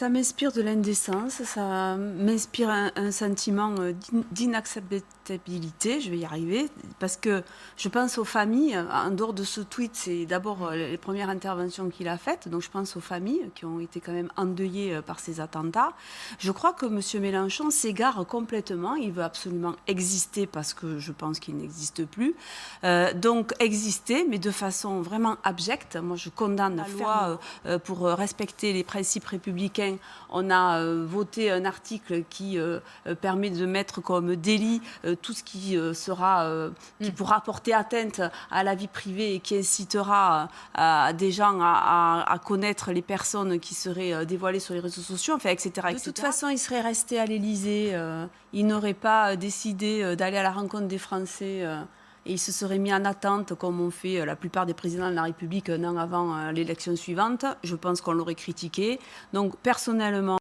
Ça m'inspire de l'indécence, ça m'inspire un sentiment d'inacceptabilité, je vais y arriver, parce que je pense aux familles, en dehors de ce tweet, c'est d'abord les premières interventions qu'il a faites, donc je pense aux familles qui ont été quand même endeuillées par ces attentats. Je crois que M. Mélenchon s'égare complètement, il veut absolument exister parce que je pense qu'il n'existe plus, donc exister, mais de façon vraiment abjecte. Moi je condamne la loi pour respecter les principes républicains. On a voté un article qui permet de mettre comme délit tout ce qui qui pourra porter atteinte à la vie privée et qui incitera des gens à connaître les personnes qui seraient dévoilées sur les réseaux sociaux, enfin, etc., etc. De toute façon, il serait resté à l'Élysée, il n'aurait pas décidé d'aller à la rencontre des Français. Et il se serait mis en attente, comme ont fait la plupart des présidents de la République un an avant l'élection suivante. Je pense qu'on l'aurait critiqué. Donc, personnellement,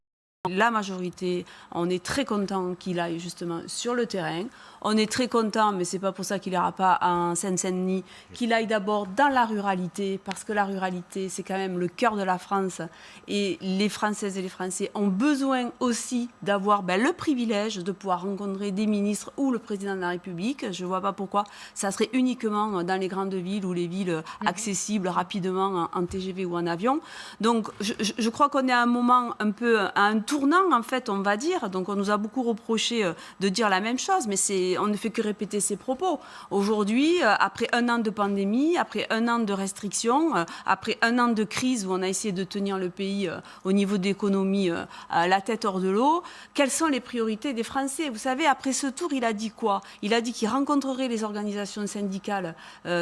la majorité, on est très content qu'il aille justement sur le terrain. On est très content, mais c'est pas pour ça qu'il n'ira pas en Seine-Saint-Denis, qu'il aille d'abord dans la ruralité, parce que la ruralité, c'est quand même le cœur de la France. Et les Françaises et les Français ont besoin aussi d'avoir le privilège de pouvoir rencontrer des ministres ou le président de la République. Je ne vois pas pourquoi ça serait uniquement dans les grandes villes ou les villes accessibles rapidement en TGV ou en avion. Donc, je crois qu'on est à un moment un peu, à un tournant, en fait, on va dire. Donc, on nous a beaucoup reproché de dire la même chose, mais on ne fait que répéter ses propos. Aujourd'hui, après un an de pandémie, après un an de restrictions, après un an de crise où on a essayé de tenir le pays au niveau de l'économie la tête hors de l'eau, quelles sont les priorités des Français? Vous savez, après ce tour, il a dit quoi? Il a dit qu'il rencontrerait les organisations syndicales,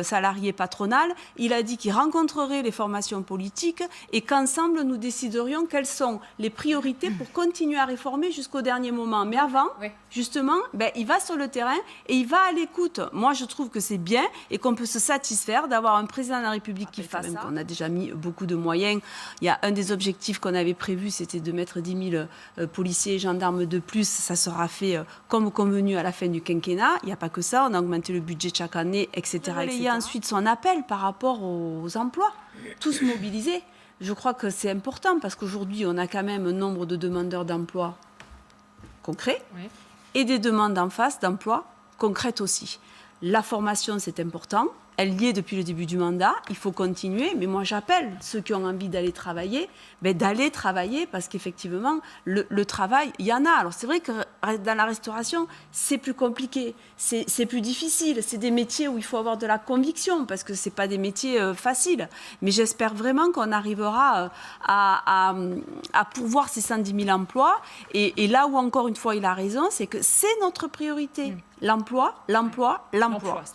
salariées, patronales. Il a dit qu'il rencontrerait les formations politiques et qu'ensemble, nous déciderions quelles sont les priorités pour continuer à réformer jusqu'au dernier moment. Mais avant, justement, il va sur le terrain et il va à l'écoute. Moi, je trouve que c'est bien et qu'on peut se satisfaire d'avoir un président de la République qui fasse ça. On a déjà mis beaucoup de moyens. Il y a un des objectifs qu'on avait prévu, c'était de mettre 10 000 policiers et gendarmes de plus. Ça sera fait comme convenu à la fin du quinquennat. Il n'y a pas que ça. On a augmenté le budget chaque année, etc. Il y a ensuite son appel par rapport aux emplois. Tous mobilisés. Je crois que c'est important parce qu'aujourd'hui, on a quand même un nombre de demandeurs d'emploi concrets et des demandes en face d'emploi concrètes aussi. La formation, c'est important. Elle y est depuis le début du mandat. Il faut continuer. Mais moi, j'appelle ceux qui ont envie d'aller travailler, d'aller travailler parce qu'effectivement, le travail, il y en a. Alors, c'est vrai que dans la restauration, c'est plus compliqué. C'est plus difficile. C'est des métiers où il faut avoir de la conviction parce que ce n'est pas des métiers faciles. Mais j'espère vraiment qu'on arrivera à pourvoir ces 110 000 emplois. Et là où, encore une fois, il a raison, c'est que c'est notre priorité. L'emploi, l'emploi, l'emploi.